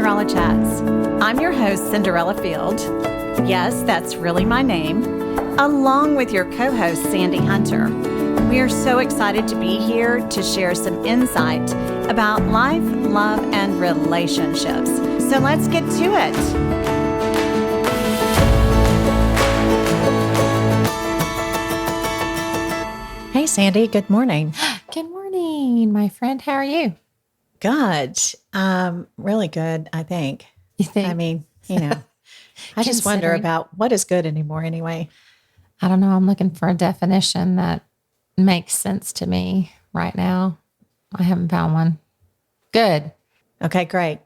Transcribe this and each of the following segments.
Cinderella Chats. I'm your host, Cinderella Field. Yes, that's really my name, along with your co-host, Sandy Hunter. We are so excited to be here to share some insight about life, love, and relationships. So let's get to it. Hey, Sandy. Good morning. Good morning, my friend. How are you? Good. Really good, I think. You think? I mean, I just wonder about what is good anymore anyway. I don't know. I'm looking for a definition that makes sense to me right now. I haven't found one. Good. Okay, great.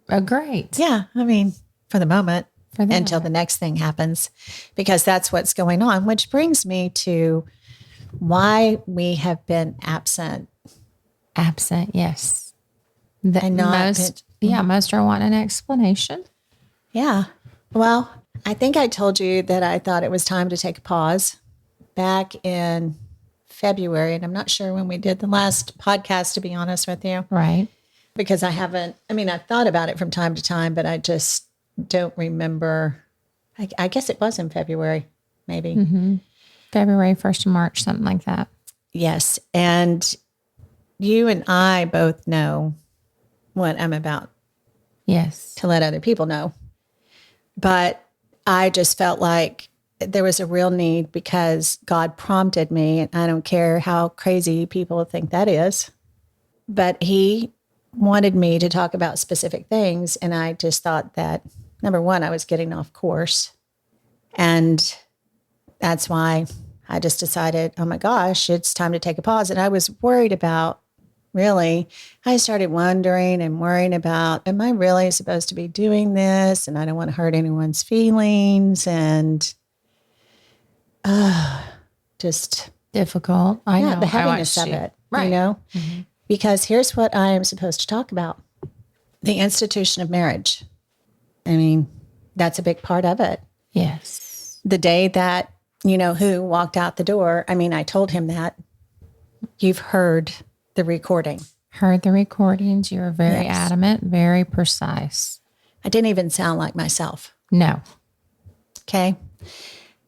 Oh, great. Yeah, I mean, for the moment, until the next thing happens, because that's what's going on, which brings me to why we have been absent. Absent, yes. Most are wanting an explanation. Yeah. Well, I think I told you that I thought it was time to take a pause back in February. And I'm not sure when we did the last podcast, to be honest with you. Right. Because I've thought about it from time to time, but I just don't remember. I guess it was in February, maybe. Mm-hmm. February 1st of March, something like that. Yes. And you and I both know what I'm about. Yes. To let other people know. But I just felt like there was a real need because God prompted me, and I don't care how crazy people think that is, but He wanted me to talk about specific things. And I just thought that, number one, I was getting off course. And that's why I just decided, oh my gosh, it's time to take a pause. And I was worried about, I started wondering and worrying about, am I really supposed to be doing this? And I don't want to hurt anyone's feelings. And just difficult. I know the heaviness of it, right. Mm-hmm. Because here's what I am supposed to talk about. The institution of marriage. I mean, that's a big part of it. Yes. The day that, who walked out the door, I told him that. You've heard the recording. Heard the recordings. You were very adamant, very precise. I didn't even sound like myself. No. Okay.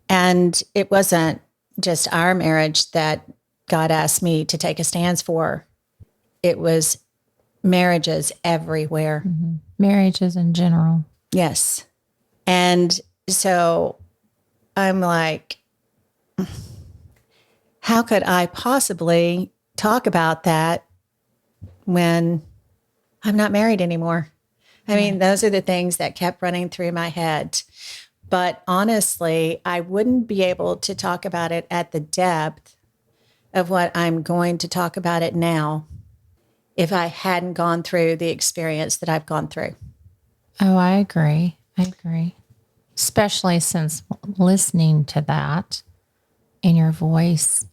And it wasn't just our marriage that God asked me to take a stance for. It was marriages everywhere. Mm-hmm. Marriages in general. Yes. And so I'm like, how could I possibly talk about that when I'm not married anymore? Those are the things that kept running through my head. But honestly, I wouldn't be able to talk about it at the depth of what I'm going to talk about it now if I hadn't gone through the experience that I've gone through. Oh, I agree. Especially since listening to that in your voice,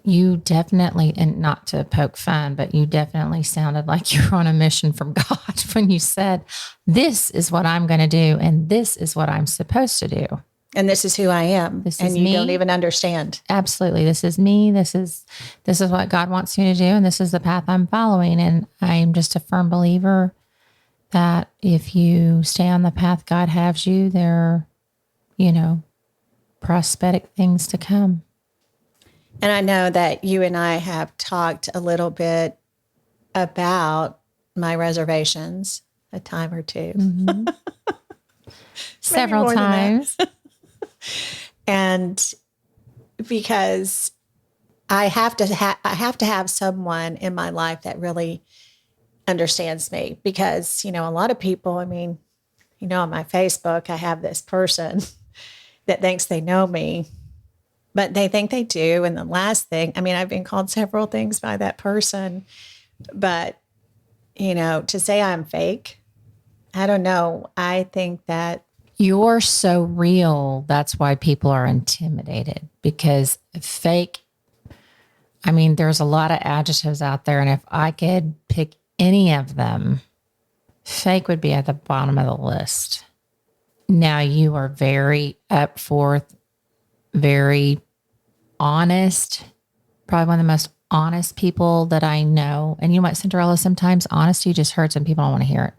you definitely, and not to poke fun, but you definitely sounded like you were on a mission from God when you said, this is what I'm going to do, and this is what I'm supposed to do. And this is who I am. And you don't even understand. Absolutely. This is me. This is what God wants me to do, and this is the path I'm following. And I am just a firm believer that if you stay on the path God has you, there are, prosthetic things to come. And I know that you and I have talked a little bit about my reservations a time or two. Mm-hmm. Several times. And because I have to have someone in my life that really understands me, because, a lot of people, on my Facebook, I have this person that thinks they know me, but they think they do. And the last thing, I've been called several things by that person, but, to say I'm fake, I don't know. I think that you're so real. That's why people are intimidated, because fake, there's a lot of adjectives out there. And if I could pick any of them, fake would be at the bottom of the list. Now, you are very up forth, very honest, probably one of the most honest people that I know. And you know what, Cinderella, sometimes honesty just hurts and people don't want to hear it.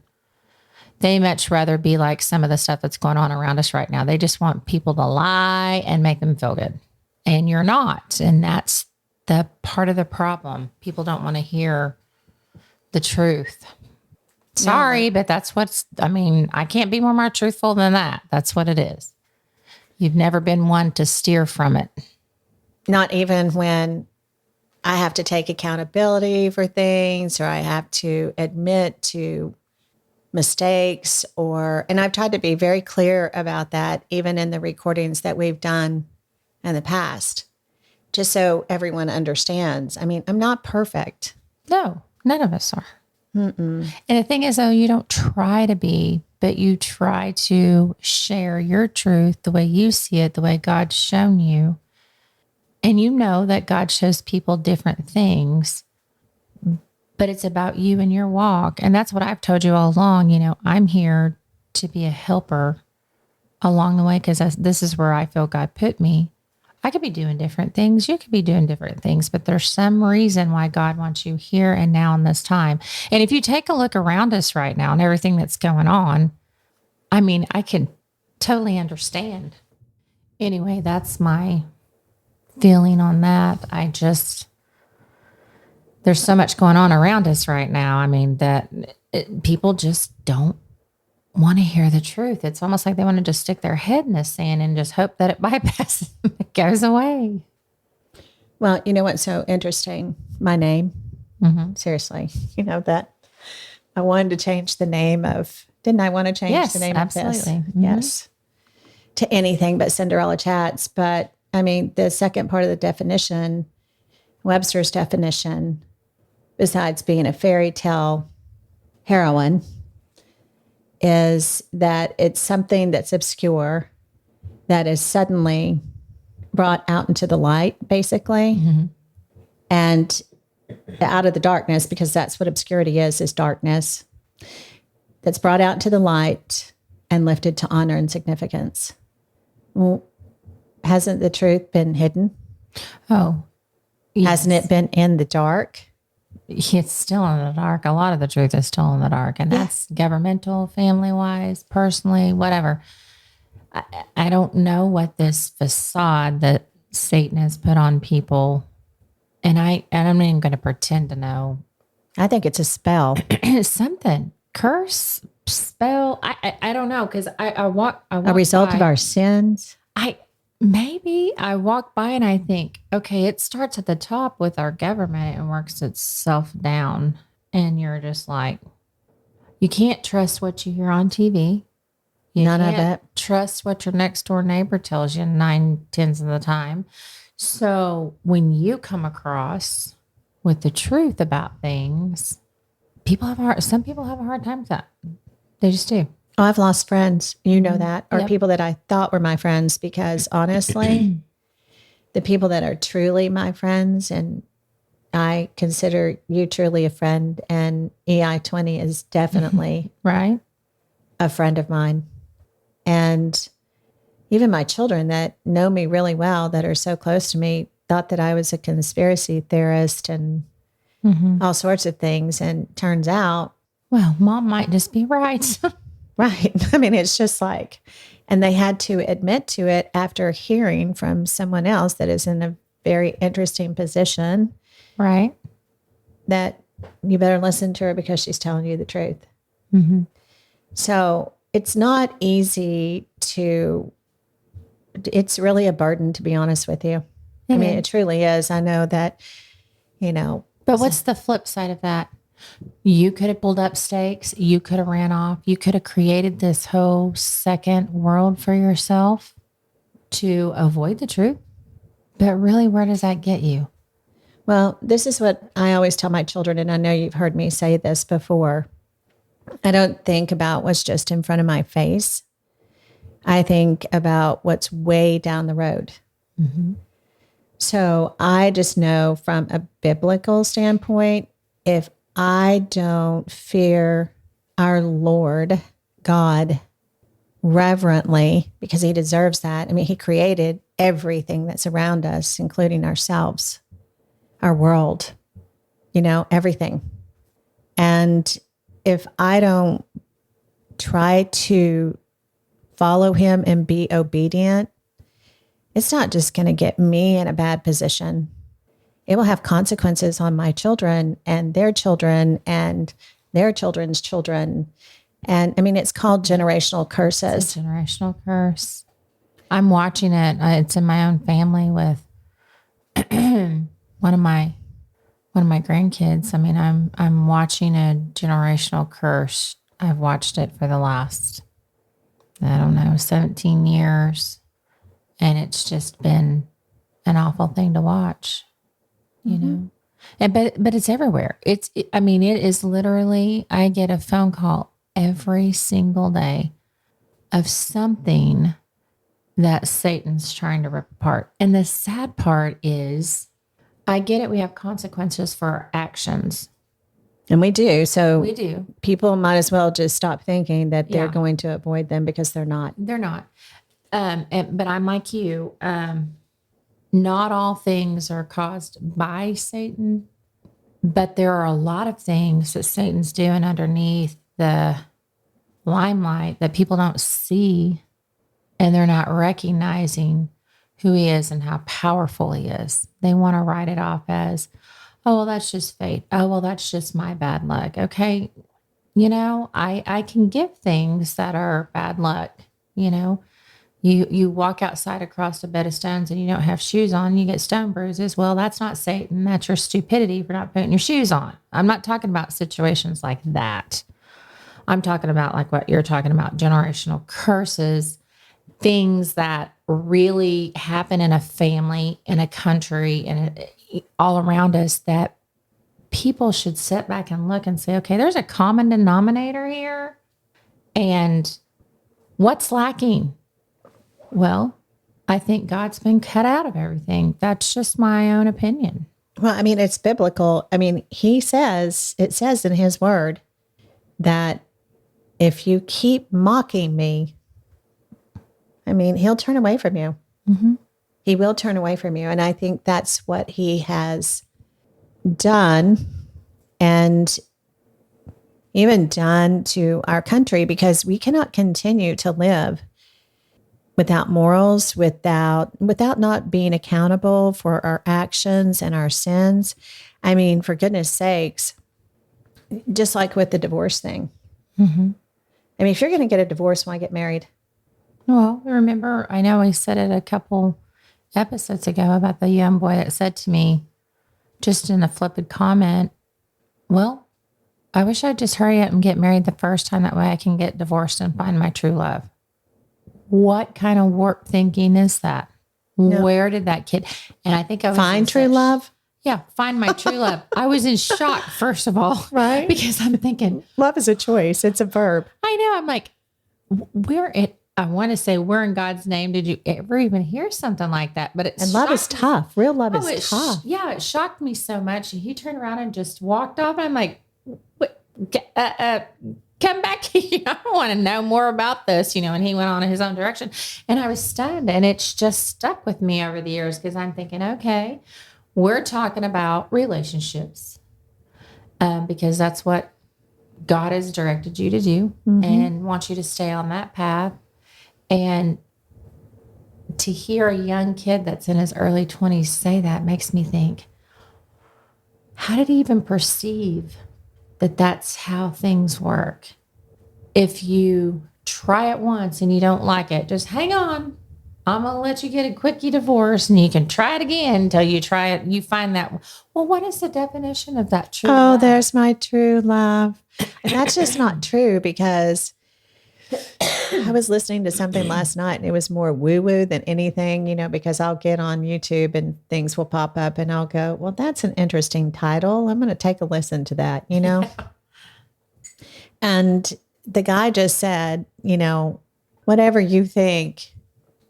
They much rather be like some of the stuff that's going on around us right now. They just want people to lie and make them feel good. And you're not. And that's the part of the problem. People don't want to hear the truth. Sorry, but that's I can't be more truthful than that. That's what it is. You've never been one to steer from it. Not even when I have to take accountability for things or I have to admit to mistakes and I've tried to be very clear about that, even in the recordings that we've done in the past, just so everyone understands. I mean, I'm not perfect. No, none of us are. And the thing is, though, you don't try to be, but you try to share your truth the way you see it, the way God's shown you. And you know that God shows people different things, but it's about you and your walk. And that's what I've told you all along. You know, I'm here to be a helper along the way because this is where I feel God put me. I could be doing different things. You could be doing different things, but there's some reason why God wants you here and now in this time. And if you take a look around us right now and everything that's going on, I mean, I can totally understand. Anyway, that's my feeling on that. There's so much going on around us right now. I mean, people just don't want to hear the truth. It's almost like they want to just stick their head in the sand and just hope that it bypasses them. It goes away. Well, you know what's so interesting? My name. Seriously, you know that I wanted to change the name of, didn't I want to change the name absolutely. of this? Yes. To anything but Cinderella Chats. But I mean, the second part of the definition, Webster's definition, besides being a fairy tale heroine, is that it's something that's obscure that is suddenly brought out into the light, basically, and out of the darkness, because that's what obscurity is darkness, that's brought out into the light and lifted to honor and significance. Well, hasn't the truth been hidden? Oh, yes. Hasn't it been in the dark? It's still in the dark. A lot of the truth is still in the dark. And that's governmental, family-wise, personally, whatever. I don't know what this facade that Satan has put on people. And I'm not even going to pretend to know. I think it's a spell. Something. Curse, spell. I don't know. Because I walk a result of our sins. Maybe I walk by and I think, okay, it starts at the top with our government and works itself down. And you're just like, you can't trust what you hear on TV. None of it. Trust what your next door neighbor tells you 9/10 of the time. So when you come across with the truth about things, some people have a hard time with that. They just do. Oh, I've lost friends. You know that. Or people that I thought were my friends, because honestly, the people that are truly my friends, and I consider you truly a friend, and EI20 is definitely right, a friend of mine. And even my children that know me really well, that are so close to me, thought that I was a conspiracy theorist and all sorts of things. And turns out, well, mom might just be right. Right. I mean, it's just like, and they had to admit to it after hearing from someone else that is in a very interesting position. Right. That you better listen to her because she's telling you the truth. So it's not easy it's really a burden, to be honest with you. It truly is. I know that, But what's the flip side of that? You could have pulled up stakes. You could have ran off. You could have created this whole second world for yourself to avoid the truth. But really, where does that get you? Well, this is what I always tell my children, and I know you've heard me say this before. I don't think about what's just in front of my face. I think about what's way down the road. So I just know from a biblical standpoint, if I don't fear our Lord God reverently, because he deserves that. I mean, he created everything that's around us, including ourselves, our world, everything. And if I don't try to follow him and be obedient, it's not just going to get me in a bad position. It will have consequences on my children and their children and their children's children. And I mean, it's called generational curses. It's a generational curse. I'm watching it. It's in my own family with one of my grandkids. I mean, I'm watching a generational curse. I've watched it for the last, I don't know, 17 years. And it's just been an awful thing to watch, you know? And, but it's everywhere. I mean, it is literally, I get a phone call every single day of something that Satan's trying to rip apart. And the sad part is, I get it. We have consequences for our actions. And we do. So We do. people might as well just stop thinking that they're Yeah. going to avoid them because they're not. They're not. But I'm like you. Not all things are caused by Satan, but there are a lot of things that Satan's doing underneath the limelight that people don't see, and they're not recognizing who he is and how powerful he is. They want to write it off as, oh, well, that's just fate. Oh, well, that's just my bad luck. Okay. You know, I can give things that are bad luck. You know, you walk outside across a bed of stones and you don't have shoes on, you get stone bruises. Well, that's not Satan. That's your stupidity for not putting your shoes on. I'm not talking about situations like that. I'm talking about like what you're talking about, generational curses, things that really happen in a family, in a country, and all around us that people should sit back and look and say, okay, there's a common denominator here. And what's lacking? Well, I think God's been cut out of everything. That's just my own opinion. Well, I mean, it's biblical. I mean, it says in his word that if you keep mocking me, I mean, he'll turn away from you. Mm-hmm. He will turn away from you. And I think that's what he has done, and even done to our country, because we cannot continue to live without morals, without not being accountable for our actions and our sins. I mean, for goodness sakes, just like with the divorce thing. Mm-hmm. I mean, if you're going to get a divorce, why get married? Well, remember, I know I said it a couple episodes ago about the young boy that said to me, just in a flippant comment, well, I wish I'd just hurry up and get married the first time. That way I can get divorced and find my true love. What kind of warped thinking is that? No. Where did that kid? And I think I was find true love. Yeah, find my true love. I was in shock, first of all, right? Because I'm thinking, love is a choice. It's a verb. I know. I'm like, I want to say, where in God's name did you ever even hear something like that? But and love is tough. Real love is tough. Yeah, it shocked me so much. He turned around and just walked off. And I'm like, come back here. I want to know more about this, you know. And he went on in his own direction. And I was stunned. And it's just stuck with me over the years because I'm thinking, okay, we're talking about relationships because that's what God has directed you to do and wants you to stay on that path. And to hear a young kid that's in his early 20s say that makes me think, how did he even perceive that that's how things work? If you try it once and you don't like it, just hang on. I'm going to let you get a quickie divorce and you can try it again until you try it. You find that, well, what is the definition of that true love? There's my true love. And that's just not true, because I was listening to something last night and it was more woo-woo than anything, you know, because I'll get on YouTube and things will pop up and I'll go, well, that's an interesting title. I'm going to take a listen to that, you know? Yeah. And the guy just said, you know, whatever you think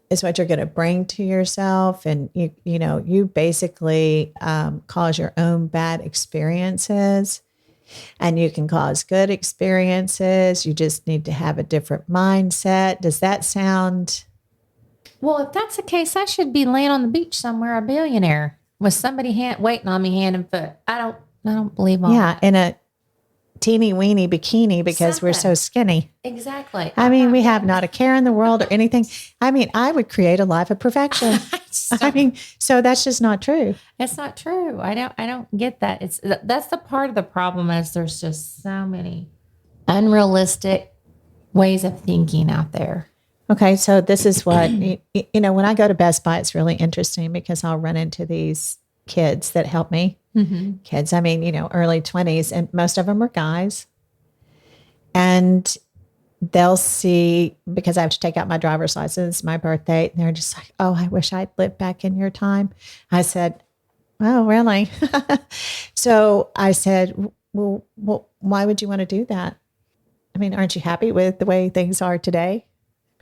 is what you're going to bring to yourself. And you know, you basically cause your own bad experiences. And you can cause good experiences. You just need to have a different mindset. Does that sound? Well, if that's the case, I should be laying on the beach somewhere, a billionaire, with somebody waiting on me hand and foot. I don't believe all that. Yeah, in a teeny weeny bikini because we're so skinny. Exactly. I mean, we have not a care in the world or anything. I mean, I would create a life of perfection. I mean, so that's just not true. It's not true. I don't get that. That's the part of the problem is there's just so many unrealistic ways of thinking out there. Okay, so this is what, when I go to Best Buy, it's really interesting because I'll run into these kids that help me. Kids, I mean, early 20s, and most of them are guys. And they'll see, because I have to take out my driver's license, my birthday, and they're just like, oh, I wish I'd lived back in your time. I said, oh, really? So I said, well, why would you want to do that? I mean, aren't you happy with the way things are today?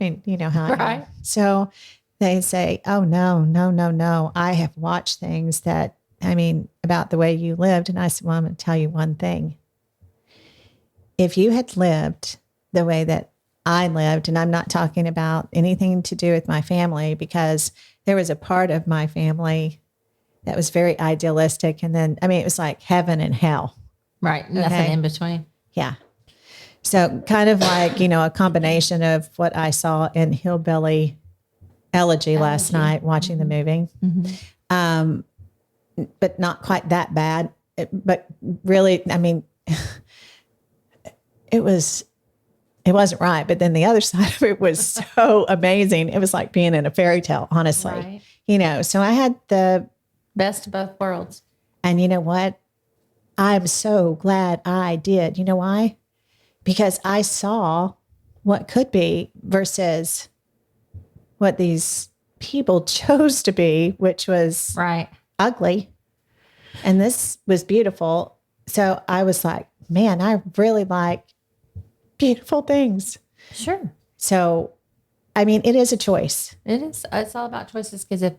I mean, you know how I am. Right. So they say, oh, no. I have watched things about the way you lived. And I said, well, I'm going to tell you one thing. If you had lived the way that I lived, and I'm not talking about anything to do with my family, because there was a part of my family that was very idealistic. And then, it was like heaven and hell. Right. Nothing in between. Yeah. So kind of like, a combination of what I saw in Hillbilly Elegy last night, watching the movie. But not quite that bad. But really, it wasn't right. But then the other side of it was so amazing. It was like being in a fairy tale, honestly. Right. So I had the best of both worlds. And you know what? I'm so glad I did. You know why? Because I saw what could be versus what these people chose to be, which was ugly. And this was beautiful. So I was like, man, I really like beautiful things. Sure. So, it is a choice. It is. It's all about choices. Because if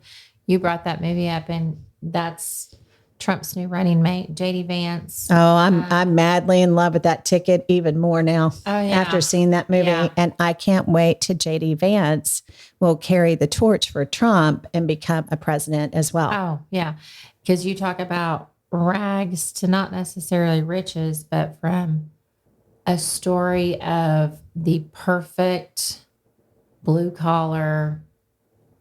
you brought that movie up, and that's Trump's new running mate, JD Vance. Oh, I'm madly in love with that ticket even more now. Oh, yeah. After seeing that movie. Yeah. And I can't wait till JD Vance will carry the torch for Trump and become a president as well. Oh, yeah. Because you talk about rags to not necessarily riches, but from a story of the perfect blue collar.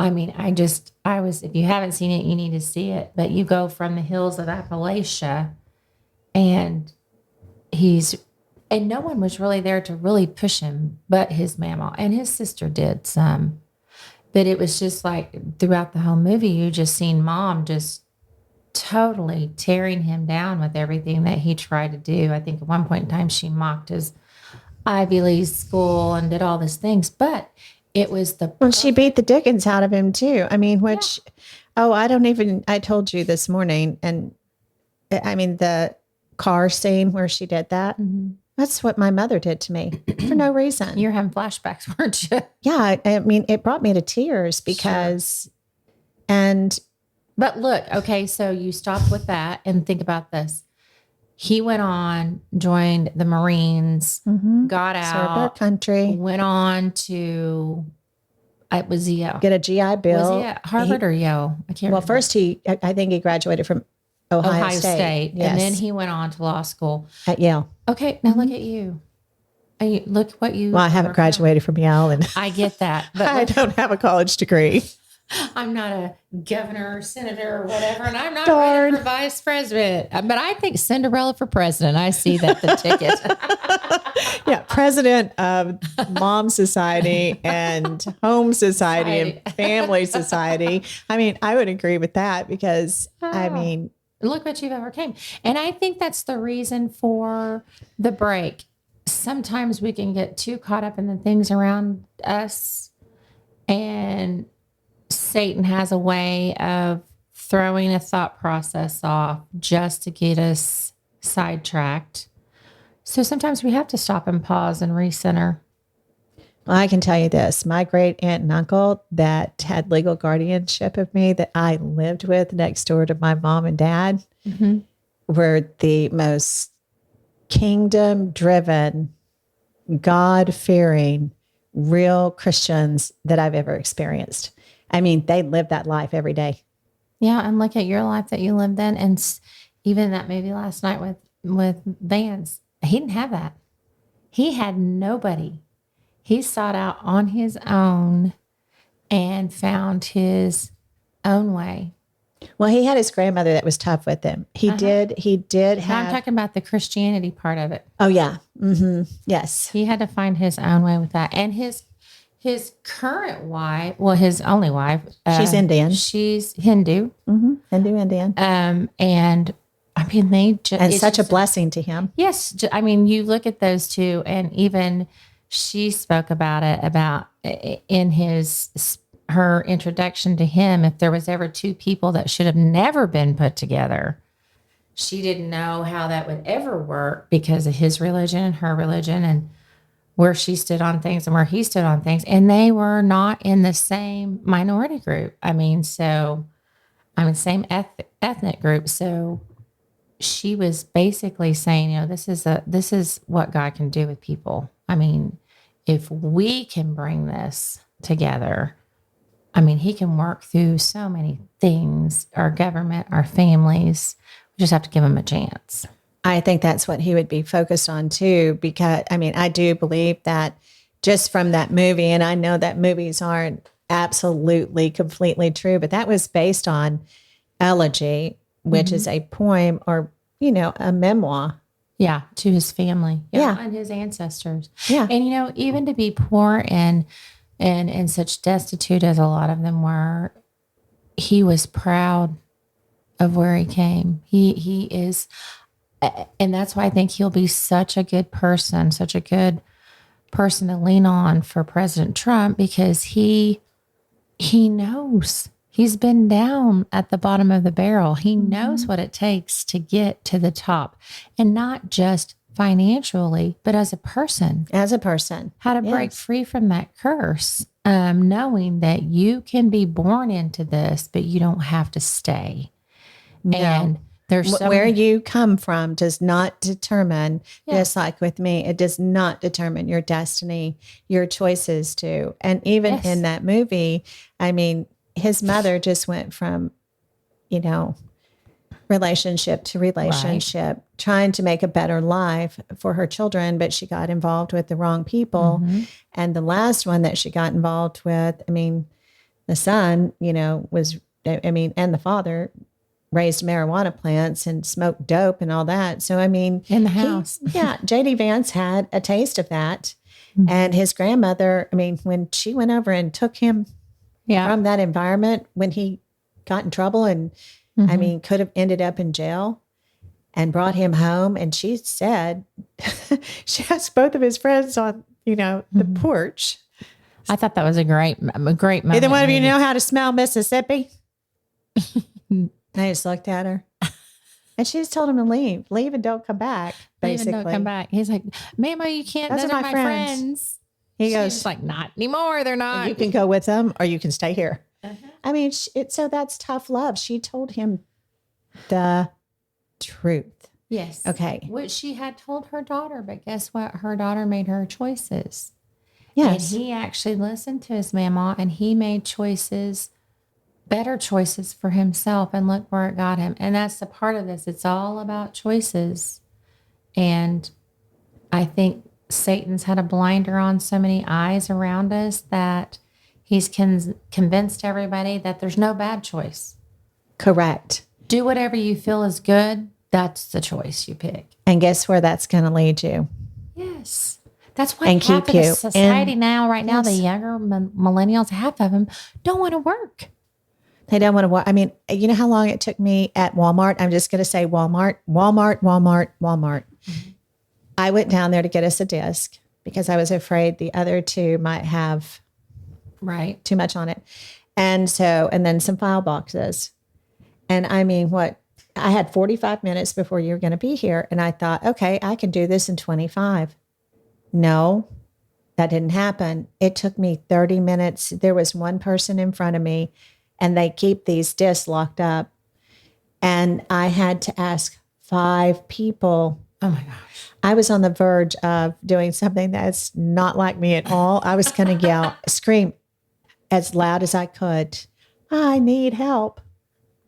If you haven't seen it, you need to see it. But you go from the hills of Appalachia, and no one was really there to really push him, but his mama and his sister did some. But it was just like throughout the whole movie, you just seen mom just totally tearing him down with everything that he tried to do. I think at one point in time, she mocked his Ivy League school and did all these things, but it was well, she beat the dickens out of him too. I told you this morning, and the car scene where she did that, that's what my mother did to me for no reason. You're having flashbacks, weren't you? Yeah. It brought me to tears because, but look, okay, so you stop with that and think about this. He went on, joined the Marines, got out, served our country, went on to, was he get a GI Bill? Was he at Harvard or Yale? I can't remember. Well, first I think he graduated from Ohio State. Yes. And then he went on to law school at Yale. Okay, now look at you. Look what you. Well, I haven't graduated from Yale, and I get that, but I don't have a college degree. I'm not a governor or senator or whatever, and I'm not running for vice president. But I think Cinderella for president. I see that the ticket. Yeah, president of Mom Society and Home Society and Family Society. I would agree with that because, look what you've overcame. And I think that's the reason for the break. Sometimes we can get too caught up in the things around us, and Satan has a way of throwing a thought process off just to get us sidetracked. So sometimes we have to stop and pause and recenter. Well, I can tell you this. My great aunt and uncle that had legal guardianship of me that I lived with next door to my mom and dad were the most kingdom-driven, God-fearing, real Christians that I've ever experienced. They live that life every day. Yeah, and look at your life that you lived then, and even that maybe last night with Vance. He didn't have that. He had nobody. He sought out on his own and found his own way. Well, he had his grandmother that was tough with him. He did Now I'm have. talking about the Christianity part of it. Oh yeah. Yes. He had to find his own way with that. And his current wife, well, his only wife, She's Indian. She's Hindu. Hindu Indian. And I mean, And such a blessing to him. Yes. I mean, you look at those two, and even she spoke about it, about in her introduction to him, if there was ever two people that should have never been put together, she didn't know how that would ever work because of his religion and her religion and where she stood on things and where he stood on things. And they were not in the same minority group. Same ethnic group. So she was basically saying, this is what God can do with people. I mean, if we can bring this together, he can work through so many things, our government, our families. We just have to give him a chance. I think that's what he would be focused on too, because I do believe that just from that movie, and I know that movies aren't absolutely completely true, but that was based on elegy, which is a poem or, a memoir. Yeah, to his family. Yeah. And his ancestors. Yeah. And, even to be poor and such destitute as a lot of them were, he was proud of where he came. He is, and that's why I think he'll be such a good person to lean on for President Trump, because he knows. He's been down at the bottom of the barrel. He knows what it takes to get to the top, and not just financially, but as a person. How to break free from that curse, knowing that you can be born into this, but you don't have to stay. No. And there's where you come from does not determine, just like with me, it does not determine your destiny, your choices do. And even in that movie, his mother just went from, relationship to relationship, trying to make a better life for her children, but she got involved with the wrong people. And the last one that she got involved with, the son, was, and the father raised marijuana plants and smoked dope and all that. So, in the house. JD Vance had a taste of that. And his grandmother, when she went over and took him from that environment, when he got in trouble and could have ended up in jail, and brought him home. And she said, she asked both of his friends on, the porch. I thought that was a great moment. Either one of you know how to smell Mississippi? I just looked at her. And she just told him to leave and don't come back, basically. Don't come back. He's like, Mama, you can't. Those are my friends. He goes, she's like, not anymore. They're not. You can go with them or you can stay here. So that's tough love. She told him the truth. Yes. Okay. Which she had told her daughter, but guess what? Her daughter made her choices. Yes. And he actually listened to his mama, and he made better choices for himself, and look where it got him. And that's the part of this. It's all about choices. And I think Satan's had a blinder on so many eyes around us that he's convinced everybody that there's no bad choice. Correct. Do whatever you feel is good. That's the choice you pick. And guess where that's going to lead you? Yes. That's why and half keep of you the society in, now, right now, the younger millennials, half of them don't want to work. They don't want to work. You know how long it took me at Walmart? I'm just going to say Walmart. Mm-hmm. I went down there to get us a disc because I was afraid the other two might have too much on it. And then some file boxes. And I had 45 minutes before you were going to be here. And I thought, okay, I can do this in 25. No, that didn't happen. It took me 30 minutes. There was one person in front of me, and they keep these discs locked up. And I had to ask 5 people. Oh my gosh. I was on the verge of doing something that's not like me at all. I was going to scream as loud as I could. I need help.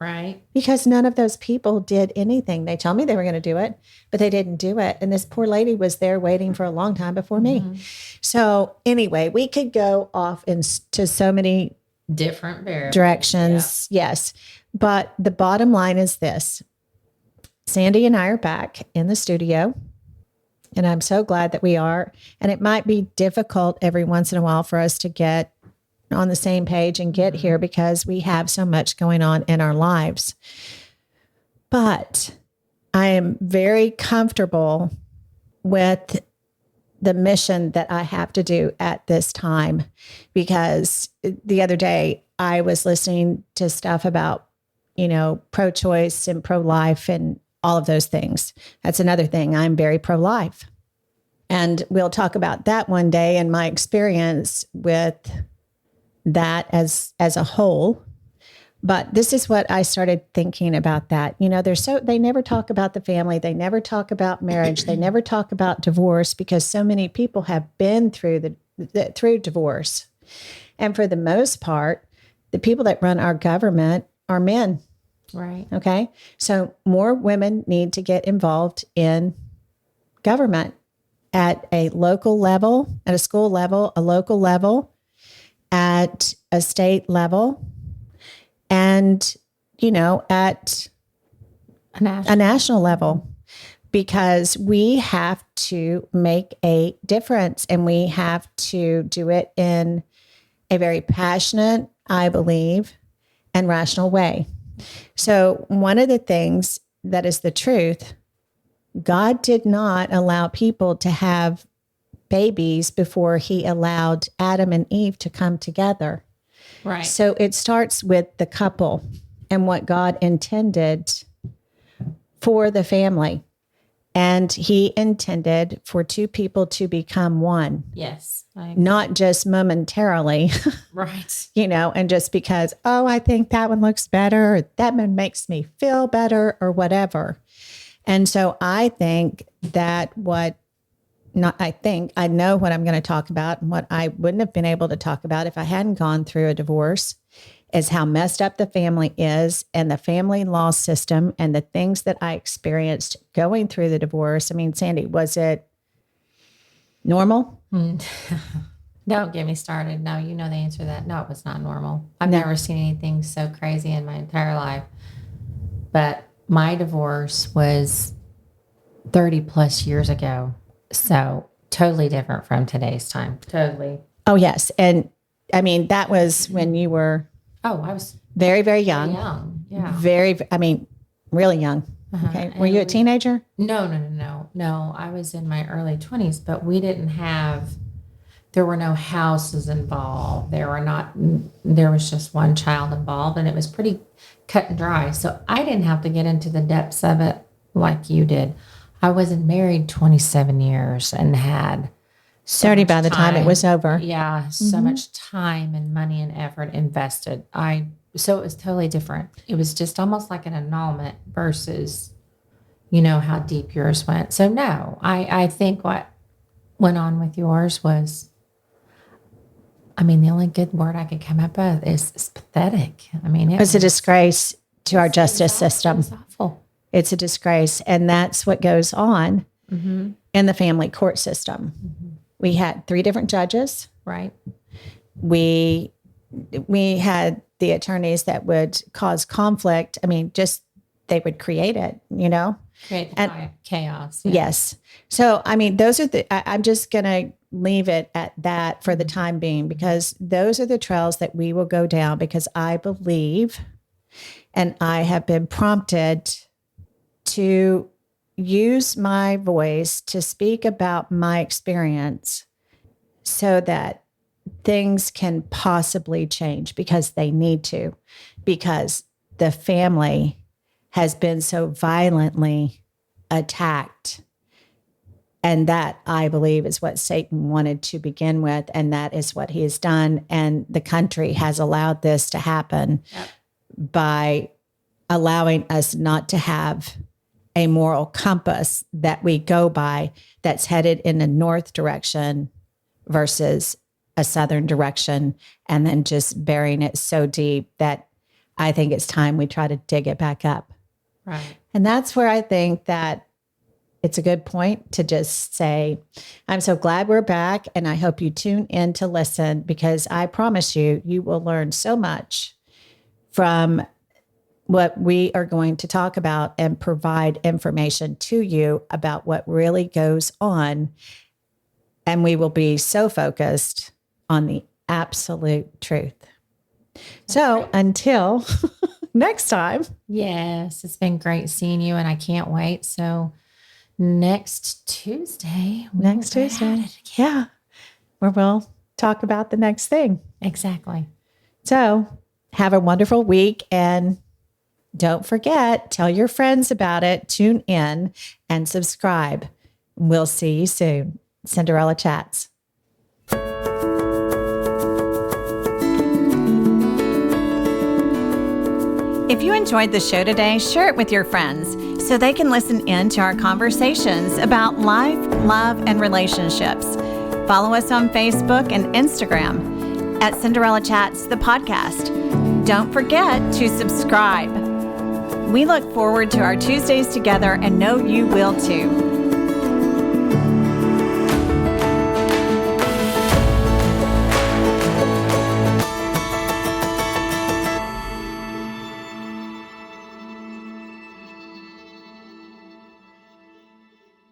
Right. because none of those people did anything. They told me they were going to do it, but they didn't do it. And this poor lady was there waiting for a long time before me. So anyway, we could go off into so many Different variables. directions. Yes. But the bottom line is this. Sandy and I are back in the studio, and I'm so glad that we are. And it might be difficult every once in a while for us to get on the same page and get here because we have so much going on in our lives. But I am very comfortable with the mission that I have to do at this time, because the other day I was listening to stuff about, pro-choice and pro-life and all of those things. That's another thing. I'm very pro-life. And we'll talk about that one day and my experience with that as a whole. But this is what I started thinking about that. They never talk about the family. They never talk about marriage. They never talk about divorce, because so many people have been through through divorce. And for the most part, the people that run our government are men. Right. Okay. So more women need to get involved in government at a local level, at a school level, a local level, at a state level, and, at a national level, because we have to make a difference, and we have to do it in a very passionate, I believe, and rational way. So one of the things that is the truth, God did not allow people to have babies before he allowed Adam and Eve to come together. Right. So it starts with the couple and what God intended for the family. And he intended for two people to become one. Yes. Not just momentarily. Right. And just because, I think that one looks better, or that one makes me feel better, or whatever. And so I think that I know what I'm going to talk about, and what I wouldn't have been able to talk about if I hadn't gone through a divorce, is how messed up the family is, and the family law system, and the things that I experienced going through the divorce. I mean, Sandy, was it normal? Don't get me started. No, you know the answer to that. No, it was not normal. I've never seen anything so crazy in my entire life. But my divorce was 30 plus years ago. So totally different from today's time. Totally. Oh, yes. And I mean, that was when you were I was very, very young. young. Yeah. Really young. Okay. Were you a teenager? No, I was in my early 20s, but there were no houses involved. There was just one child involved, and it was pretty cut and dry. So I didn't have to get into the depths of it like you did. I wasn't married 27 years and had 30 by the time it was over. Yeah. So much time and money and effort invested. So it was totally different. It was just almost like an annulment versus, how deep yours went. So no, I think what went on with yours was, the only good word I could come up with is pathetic. It was a disgrace to our justice system. It was awful. It's a disgrace. And that's what goes on in the family court system. We had 3 different judges. Right. We had the attorneys that would cause conflict. They would create it, Create chaos. Yeah. Yes. So, those are I'm just going to leave it at that for the time being, because those are the trails that we will go down, because I believe, and I have been prompted to use my voice to speak about my experience so that things can possibly change, because they need to, because the family has been so violently attacked. And that, I believe, is what Satan wanted to begin with. And that is what he has done. And the country has allowed this to happen by allowing us not to have a moral compass that we go by that's headed in a north direction versus a southern direction, and then just burying it so deep that I think it's time we try to dig it back up. Right. And that's where I think that it's a good point to just say, I'm so glad we're back. And I hope you tune in to listen, because I promise you, you will learn so much from what we are going to talk about and provide information to you about what really goes on. And we will be so focused on the absolute truth. So until next time. Yes, it's been great seeing you, and I can't wait. So next Tuesday. Yeah. Where we'll talk about the next thing. Exactly. So have a wonderful week, and don't forget, tell your friends about it, tune in and subscribe. We'll see you soon. Cinderella Chats. If you enjoyed the show today, share it with your friends so they can listen in to our conversations about life, love, and relationships. Follow us on Facebook and Instagram at Cinderella Chats, the podcast. Don't forget to subscribe. We look forward to our Tuesdays together and know you will too.